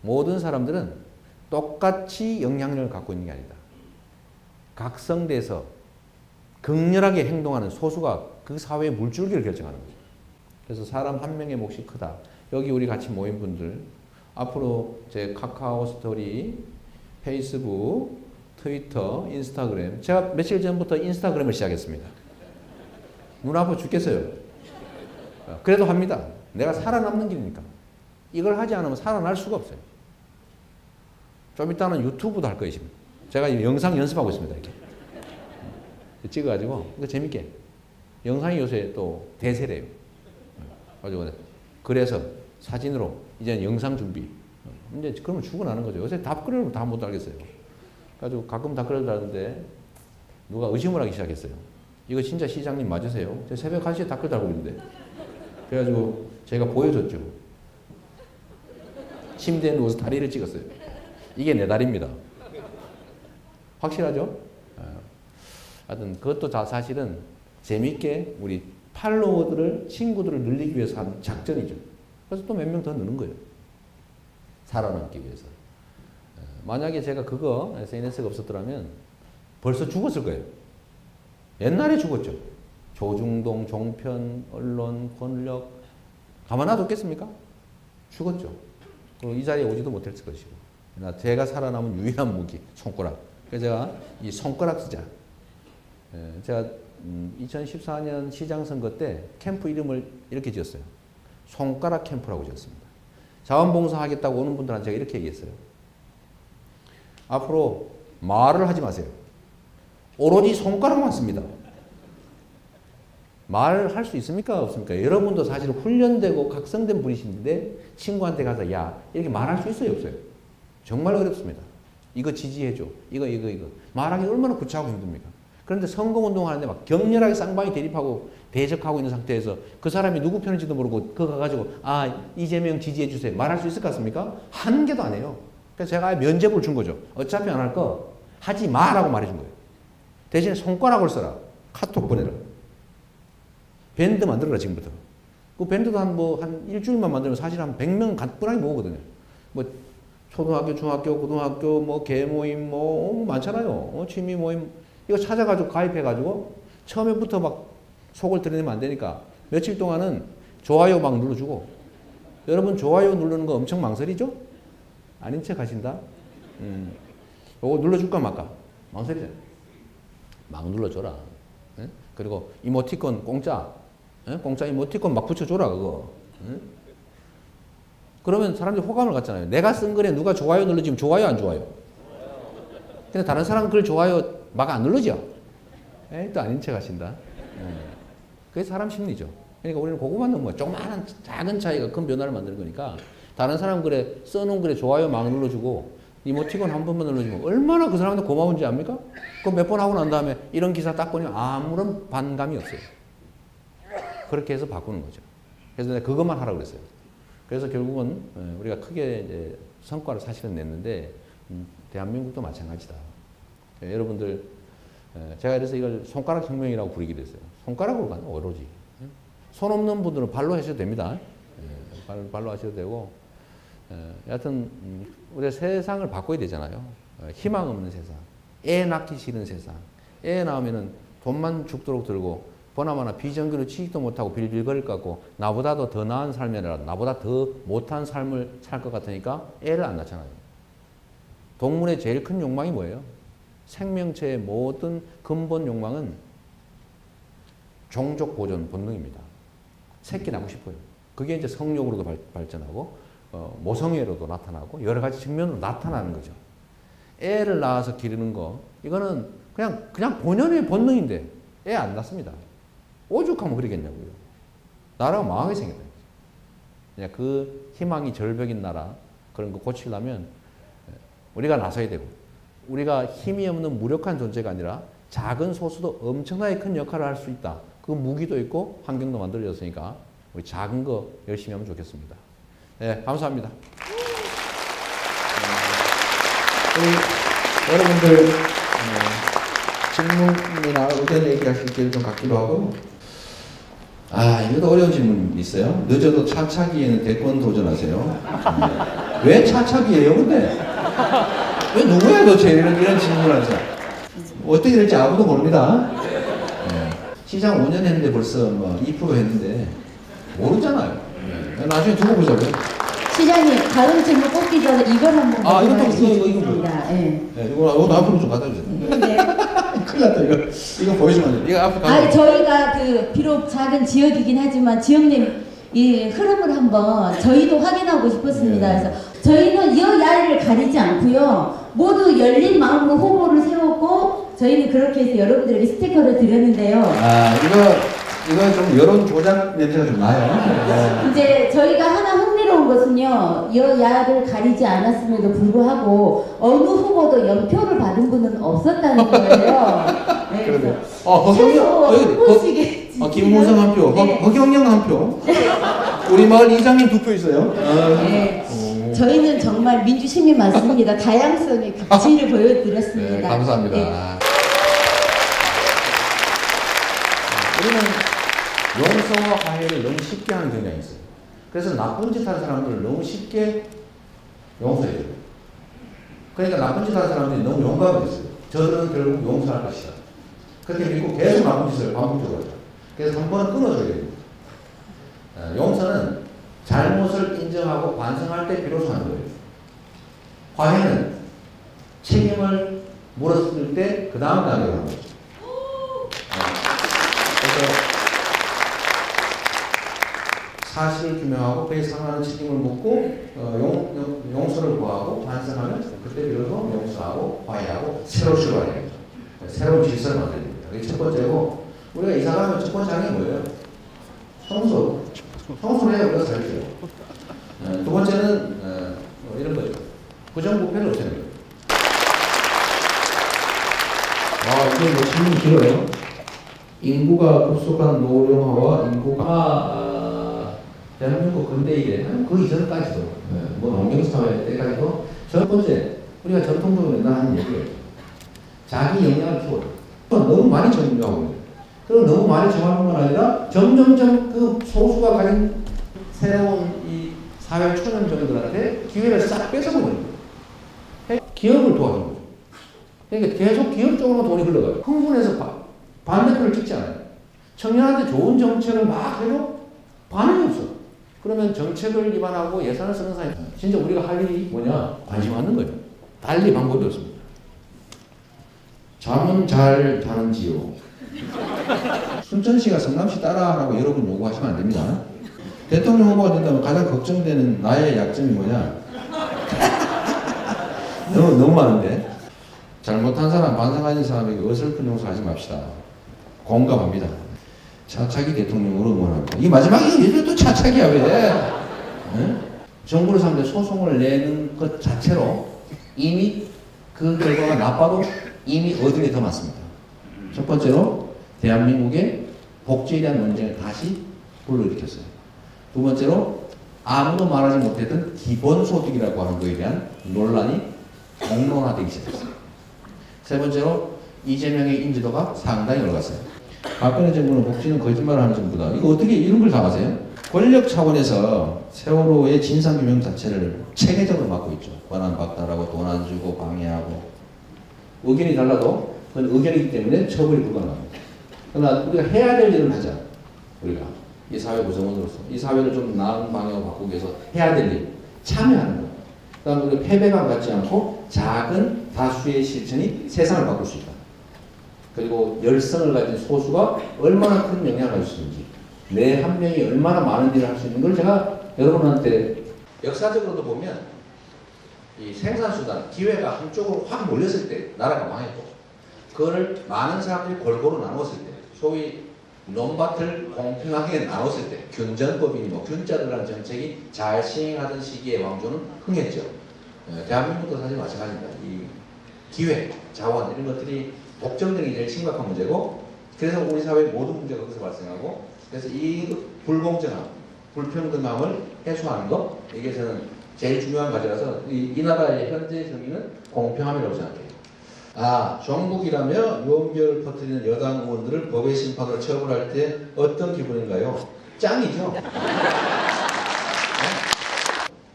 모든 사람들은 똑같이 영향력을 갖고 있는 게 아니다. 각성돼서 극렬하게 행동하는 소수가 그 사회의 물줄기를 결정하는 거죠. 그래서 사람 한 명의 몫이 크다. 여기 우리 같이 모인 분들, 앞으로 제 카카오 스토리, 페이스북, 트위터, 인스타그램. 제가 며칠 전부터 인스타그램을 시작했습니다. 눈 아파 죽겠어요. 그래도 합니다. 내가 살아남는 길이니까. 이걸 하지 않으면 살아날 수가 없어요. 좀 이따는 유튜브도 할 거예요, 지금. 제가 영상 연습하고 있습니다, 이렇게. 찍어가지고, 이거 재밌게. 영상이 요새 또 대세래요. 그래서 사진으로, 이제는 영상 준비. 이제 그러면 죽어나는 거죠. 요새 답글을 다 못 달겠어요. 그래가지고 가끔 답글을 달는데, 누가 의심을 하기 시작했어요. 이거 진짜 시장님 맞으세요? 제가 새벽 1시에 댓글 달고 있는데. 그래가지고 제가 보여줬죠. 침대에 누워서 다리를 찍었어요. 이게 내 다리입니다. 확실하죠? 하여튼 그것도 다 사실은 재밌게 우리 팔로워들을, 친구들을 늘리기 위해서 하는 작전이죠. 그래서 또 몇 명 더 느는 거예요. 살아남기 위해서. 만약에 제가 그거 SNS가 없었더라면 벌써 죽었을 거예요. 옛날에 죽었죠. 조중동, 종편, 언론, 권력 가만 놔뒀겠습니까? 죽었죠. 이 자리에 오지도 못했을 것이고. 제가 살아남은 유일한 무기, 손가락. 그래서 제가 이 손가락 쓰자. 제가 2014년 시장 선거 때 캠프 이름을 이렇게 지었어요. 손가락 캠프라고 지었습니다. 자원봉사 하겠다고 오는 분들한테 제가 이렇게 얘기했어요. 앞으로 말을 하지 마세요. 오로지 손가락만 씁니다. 말할 수 있습니까? 없습니까? 여러분도 사실 훈련되고 각성된 분이신데 친구한테 가서 야 이렇게 말할 수 있어요? 없어요? 정말 어렵습니다. 이거 지지해줘. 이거. 말하기 얼마나 구차하고 힘듭니까? 그런데 선거운동 하는데 막 격렬하게 쌍방이 대립하고 대적하고 있는 상태에서 그 사람이 누구 편인지도 모르고 그거 가가지고 아 이재명 지지해주세요. 말할 수 있을 것 같습니까? 한 개도 안 해요. 그래서 제가 면죄부를 준 거죠. 어차피 안 할 거 하지 마라고 말해준 거예요. 대신에 손가락을 써라. 카톡 보내라. 밴드 만들어라 지금부터. 그 밴드도 한 일주일만 만들면 사실 한 100명 가뿐하게 모으거든요. 뭐 초등학교, 중학교, 고등학교, 뭐 개모임, 많잖아요. 취미 모임 이거 찾아가지고 가입해가지고 처음에부터 막 속을 드러내면 안 되니까 며칠 동안은 좋아요 막 눌러주고 여러분 좋아요 누르는 거 엄청 망설이죠? 아닌 척 하신다? 요거 눌러줄까 말까? 망설이잖아요. 막 눌러줘라. 네? 그리고 이모티콘 공짜. 네? 공짜 이모티콘 막 붙여줘라 그거. 네? 그러면 사람들이 호감을 갖잖아요. 내가 쓴 글에 누가 좋아요 눌러주면 좋아요 안 좋아요? 근데 다른 사람 글 좋아요 막 안 누르죠? 에이, 또 아닌 척 하신다. 그게 사람 심리죠. 그러니까 우리는 그거만 넣으면 조그마한 작은 차이가 큰 변화를 만드는 거니까 다른 사람 글에 써놓은 글에 좋아요 막 눌러주고 이모티콘 한 번만 눌러주면 얼마나 그 사람한테 고마운지 압니까? 그거 몇 번 하고 난 다음에 이런 기사 딱 보니 아무런 반감이 없어요. 그렇게 해서 바꾸는 거죠. 그래서 내가 그것만 하라고 그랬어요. 그래서 결국은 우리가 크게 이제 성과를 사실은 냈는데 대한민국도 마찬가지다. 여러분들 제가 그래서 이걸 손가락 혁명이라고 부르기로 했어요. 손가락으로 가는 오로지. 손 없는 분들은 발로 하셔도 됩니다. 발로 하셔도 되고 여하튼 우리가 세상을 바꿔야 되잖아요. 희망 없는 세상. 애 낳기 싫은 세상. 애 낳으면은 돈만 죽도록 들고 보나마나 비정규로 취직도 못하고 빌빌거릴 것 같고 나보다도 더 나은 삶이 아니라 나보다 더 못한 삶을 살 것 같으니까 애를 안 낳잖아요. 동물의 제일 큰 욕망이 뭐예요? 생명체의 모든 근본 욕망은 종족 보존 본능입니다. 새끼 낳고 싶어요. 그게 이제 성욕으로도 발전하고 모성애로도 나타나고 여러 가지 측면으로 나타나는 거죠. 애를 낳아서 기르는 거 이거는 그냥 본연의 본능인데 애 안 낳습니다. 오죽하면 그러겠냐고요. 나라가 망하게 생겼다. 그냥 그 희망이 절벽인 나라 그런 거 고치려면 우리가 나서야 되고 우리가 힘이 없는 무력한 존재가 아니라 작은 소수도 엄청나게 큰 역할을 할 수 있다. 그 무기도 있고 환경도 만들어졌으니까 우리 작은 거 열심히 하면 좋겠습니다. 네, 감사합니다. 여러분들 질문이나 의견 얘기하실 기회를 좀 갖기로 하고 이것도 어려운 질문이 있어요. 늦어도 차차기에는 대권 도전하세요. 왜 차차기예요 근데? 왜 누구야 도대체 이런 질문을 하세요. 어떻게 될지 아무도 모릅니다. 시장 5년 했는데 벌써 2% 했는데 모르잖아요. 나중에 두고 보자고요. 시장님 다른 질문 뽑기 전에 이걸 한번 이거 이거 앞으로 좀 갖다 주세요. 네. 큰일 났다 이거 보여주면 안 돼. 이거 앞으로 가면 저희가 비록 작은 지역이긴 하지만 지역님 이 흐름을 한번 저희도 확인하고 싶었습니다. 네. 그래서 저희는 여야를 가리지 않고요. 모두 열린 마음으로 후보를 세웠고 저희는 그렇게 해서 여러분들에게 스티커를 드렸는데요. 이거 좀 여론 조작 냄새가 좀 나요. 이제 저희가 하나 흥미로운 흥미로운 것은요, 여야를 가리지 않았음에도 불구하고 어느 후보도 연표를 받은 분은 없었다는 거예요. 네, 그러네요. 그래서 최소 한 번씩의 김무성 한 표, 네. 허경영 한 표, 우리 마을 이장님 2표 있어요. 네. 저희는 정말 민주시민 맞습니다. 다양성의 가치를 보여드렸습니다. 네, 감사합니다. 네. 우리는 용서와 화해를 너무 쉽게 하는 경향이 있어요. 그래서 나쁜 짓 한 사람들을 너무 쉽게 용서해요. 그러니까 나쁜 짓 한 사람들이 너무 용감이 됐어요. 저들은 결국 용서할 것이다. 그렇게 믿고 계속 나쁜 짓을 반복적으로 하죠. 그래서 한 번은 끊어줘야 됩니다. 용서는 잘못을 인정하고 반성할 때 비로소 하는 거예요. 화해는 책임을 물었을 때 그 다음 단계로 하는 거죠. 그래서 사실을 규명하고 그에 상하는 책임을 묻고 용서를 구하고 반성하면 그때 비로소 용서하고 화해하고 새로 출발해야 되죠. 새로운 질서를 만들어야 됩니다. 그게 첫 번째고, 우리가 이사 가면 첫 번째 하는 게 뭐예요? 청소. 청소를 해야 우리가 살게요. 두 번째는 이런 거죠. 부정부패를 없애는 거예요. 이게 뭐 질문이 길어요. 인구가 급속한 노령화와 인구가 대한민국 근대 이래 그 이전까지도 뭐 농경사회 때까지도 첫 번째 우리가 전통적으로 맨날 하는 얘기예요. 자기 역량을 키워라. 너무 많이 정리하고 있는. 그리고 너무 많이 정할 뿐만 아니라 점점점 그 소수가 가진 새로운 이 사회 초년생들한테 기회를 싹 뺏어버리는 거예요. 기업을 도와주는 거죠. 그러니까 계속 기업 쪽으로 돈이 흘러가요. 흥분해서 반대표를 찍지 않아요. 청년한테 좋은 정책을 막 해도 반응이 없어. 그러면 정책을 위반하고 예산을 쓰는 사람이 진짜 우리가 할 일이 뭐냐? 관심 갖는 거예요. 달리 방법이 없습니다. 잠은 잘 자는지요? 순천시가 성남시 따라하라고 여러분 요구하시면 안 됩니다. 대통령 후보가 된다면 가장 걱정되는 나의 약점이 뭐냐? 너무 많은데. 잘못한 사람, 반성하는 사람에게 어설픈 용서하지 맙시다. 공감합니다. 차차기 대통령으로 응원합니다. 이 마지막에 왜 또 차차기야 왜? 네? 정부를 상대 소송을 내는 것 자체로 이미 그 결과가 나빠도 이미 어둠이 더 많습니다. 첫 번째로 대한민국의 복지에 대한 논쟁을 다시 불러일으켰어요. 두 번째로 아무도 말하지 못했던 기본소득이라고 하는 것에 대한 논란이 공론화되기 시작했어요. 세 번째로 이재명의 인지도가 상당히 올랐어요. 박근혜 정부는 복지는 거짓말을 하는 정부다. 이거 어떻게 이런 걸 다 아세요? 권력 차원에서 세월호의 진상규명 자체를 체계적으로 막고 있죠. 권한 박탈하고 돈 안 주고 방해하고. 의견이 달라도 그건 의견이기 때문에 처벌이 불가능합니다. 그러나 우리가 해야 될 일을 하자. 우리가 이 사회 구성원으로서 이 사회를 좀 나은 방향으로 바꾸기 위해서 해야 될 일, 참여하는 것. 그 다음에 우리가 패배감 갖지 않고 작은 다수의 실천이 세상을 바꿀 수 있다. 그리고 열성을 가진 소수가 얼마나 큰 영향을 할 수 있는지, 내 한 명이 얼마나 많은 일을 할 수 있는 걸 제가 여러분한테 역사적으로도 보면 이 생산수단, 기회가 한쪽으로 확 몰렸을 때 나라가 망했고, 그거를 많은 사람들이 골고루 나눴을 때, 소위 논밭을 공평하게 나눴을 때, 균전법이니 뭐 균자들이라는 정책이 잘 시행하던 시기에 왕조는 흥했죠. 대한민국도 사실 마찬가지입니다. 이 기회, 자원 이런 것들이 독점되는 게 제일 심각한 문제고, 그래서 우리 사회의 모든 문제가 거기서 발생하고, 그래서 이 불공정함, 불평등함을 해소하는 것, 이게 저는 제일 중요한 과제라서 이 나라의 현재 정의는 공평함이라고 생각해요. 정국이라며 유언비어를 퍼뜨리는 여당 의원들을 법의 심판으로 처벌할 때 어떤 기분인가요? 짱이죠.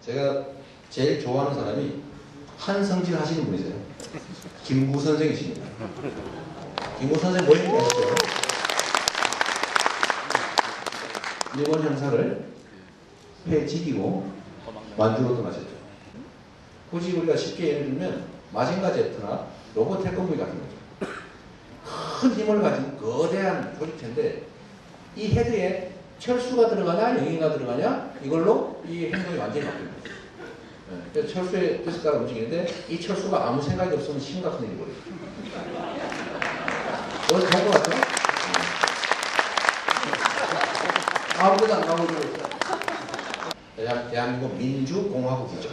제가 제일 좋아하는 사람이 한성질 하시는 분이세요. 김구 선생이십니다. 김구 선생 뭐 얘기 하시죠? 일본 형사를 패지기고 만주로 떠나셨죠. 굳이 우리가 쉽게 예를 들면 마징가 제트나 로봇 태권브이 같은 거죠. 큰 힘을 가진 거대한 조직체인데 이 헤드에 철수가 들어가냐 영인가 들어가냐 이걸로 이 행동이 완전히 바뀝니다. 그래서 철수의 뜻에 따라 움직이는데 이 철수가 아무 생각이 없으면 심각한 일이 벌어요. 어디서 본 것 같죠? 아무것도 안 가고 대한민국 민주공화국이죠.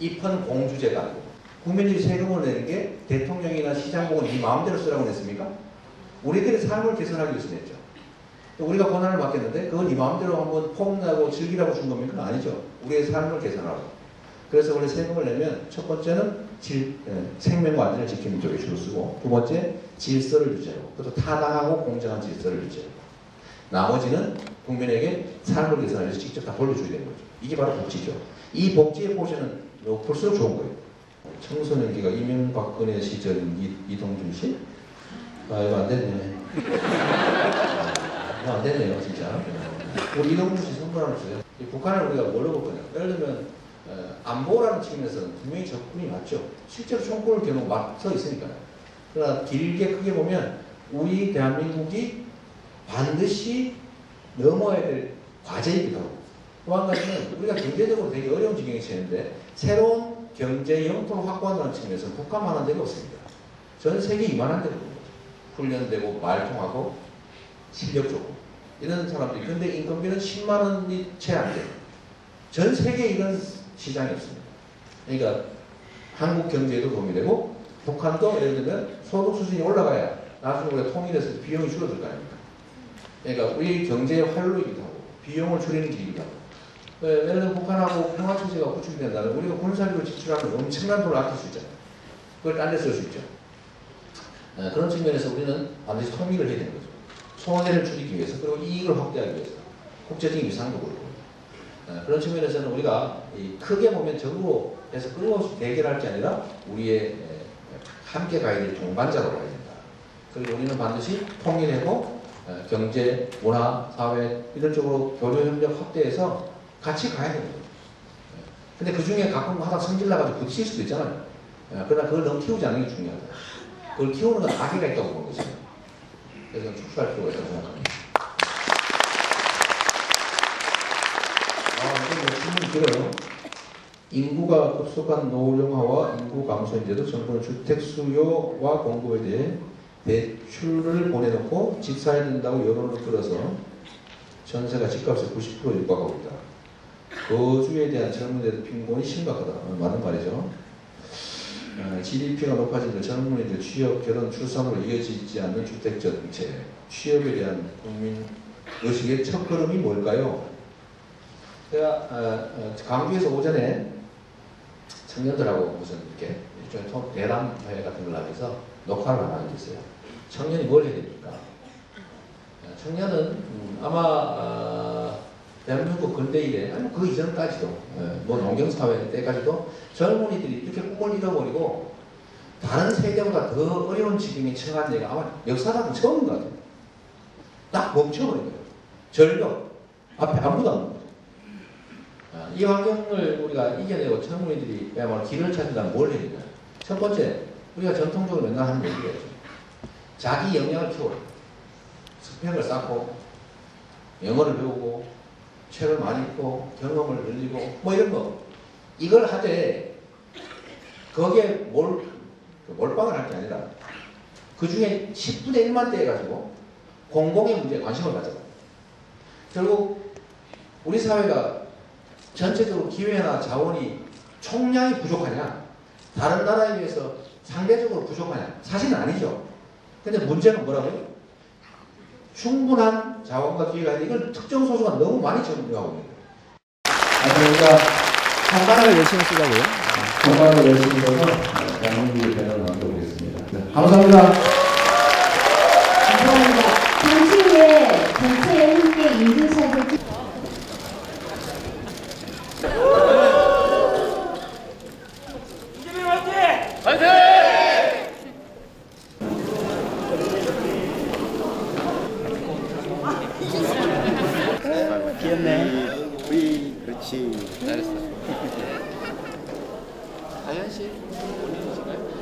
잎은 공주제가 아니고 국민들이 세금을 내는 게 대통령이나 시장복은 네 마음대로 쓰라고 냈습니까? 우리들의 삶을 개선하기 위해서 냈죠. 또 우리가 권한을 받겠는데 그걸 네 마음대로 한번 폼나고 즐기라고 준 겁니까? 아니죠. 우리의 삶을 개선하라고. 그래서 원래 세금을 내면 첫 번째는 생명과 안전을 지키는 쪽에 주로 쓰고, 두 번째 질서를 유지하고, 또 타당하고 공정한 질서를 유지하고, 나머지는 국민에게 삶을 개선하기 위해서 직접 다 돌려줘야 되는 거죠. 이게 바로 복지죠. 이 복지의 포션은 높을수록 좋은 거예요. 청소년기가 이명박근혜 시절인 이동준 씨? 아, 이거 안 됐네. 이거 안 됐네요, 진짜. 우리 이동준 씨 선물 하나 주세요. 북한을 우리가 뭘로 볼 거냐. 예를 들면, 안보라는 측면에서는 분명히 접근이 맞죠. 실제로 총구를 겨누고 맞서 있으니까요. 그러나 길게 크게 보면, 우리 대한민국이 반드시 넘어야 될 과제이기도 하고, 또 한 가지는 우리가 경제적으로 되게 어려운 지경에 처했는데 새로운 경제 영토를 확보한다는 측면에서 북한만한 데가 없습니다. 전 세계 이만한 데가 없는 거죠. 훈련되고 말통하고 실력 좋고 이런 사람들이. 근데 인건비는 10만 원이 채 안 돼요. 전 세계에 이런 시장이 없습니다. 그러니까 한국 경제에도 도움이 되고 북한도 예를 들면 소득 수준이 올라가야 나중에 우리가 통일해서 비용이 줄어들 거 아닙니까? 그러니까 우리 경제의 활로이기도 하고 비용을 줄이는 길이기도 하고. 예를 들면 북한하고 평화체제가 구축이 된다면 우리가 군사력을 지출하면 엄청난 돈을 아낄 수 있잖아요. 그걸 딴 데 쓸 수 있죠. 그런 측면에서 우리는 반드시 통일을 해야 되는 거죠. 손해를 줄이기 위해서, 그리고 이익을 확대하기 위해서, 국제적인 위상도 그렇고. 그런 측면에서는 우리가 크게 보면 적으로 해서 끊임없이 대결할 게 아니라 우리의 함께 가야 될 동반자로 가야 된다. 그리고 우리는 반드시 통일하고 경제, 문화, 사회 이런 쪽으로 교류 협력 확대해서 같이 가야 됩니다. 근데 그 중에 가끔 하다 성질나가지고 부딪힐 수도 있잖아요. 그러나 그걸 너무 키우지 않는 게 중요하다. 그걸 키우는 건 악의가 있다고 보는 거죠. 그래서 축소할 필요가 있다고 생각합니다. 이건 질문이 길어요. 인구가 급속한 노령화와 인구 감소인데도 정부는 주택 수요와 공급에 대해 대출을 보내놓고 집 사야 된다고 여론을 끌어서 전세가 집값의 90% 육박하고 있다. 거주에 대한 젊은이들 빈곤이 심각하다. 맞는 말이죠. GDP가 높아지는 젊은이들 취업, 결혼, 출산으로 이어지지 않는 주택 정책, 취업에 대한 국민 의식의 첫걸음이 뭘까요? 제가 광주에서 오전에 청년들하고 무슨 이렇게 일종의 대담회 같은 걸 하면서 녹화를 하나 했어요. 청년이 뭘 해야 됩니까? 청년은 아마 대한민국 근대 이래, 아니 그 이전까지도, 뭐 농경사회 때까지도 젊은이들이 이렇게 꿈을 잃어버리고 다른 세대보다 더 어려운 지경에 처한 얘가 아마 역사상 처음인 것 같아요. 딱 멈춰버린 거예요. 전력, 앞에 아무도 안 보는 거죠. 이 환경을 우리가 이겨내고 젊은이들이 그야말로 길을 찾으려면 뭘 해야 되냐. 첫 번째, 우리가 전통적으로 맨날 하는 얘기가 있죠. 자기 역량을 키워라. 스펙을 쌓고, 영어를 배우고, 책을 많이 읽고 경험을 늘리고 뭐 이런 거 이걸 하되 거기에 몰빵을 할 게 아니라 그 중에 10분의 1만 대 해가지고 공공의 문제에 관심을 가져요. 결국 우리 사회가 전체적으로 기회나 자원이 총량이 부족하냐 다른 나라에 비해서 상대적으로 부족하냐 사실은 아니죠. 근데 문제는 뭐라고요? 충분한 자원과 기회가 있는데 이걸 특정 소수가 너무 많이 점유하고 있는 거예요. 그러니까 한반을 열심히 쓰자고요. 한반을 열심히 써서 대한민국의 배를 만들어보겠습니다. 네, 감사합니다. 감사합니다. 잠시 후에 전체에 함께 인증샷을 이재명 화이팅! 화이팅! 귀엽네. 우리 그렇지. 잘했어. 다현 씨, 본인이신가요?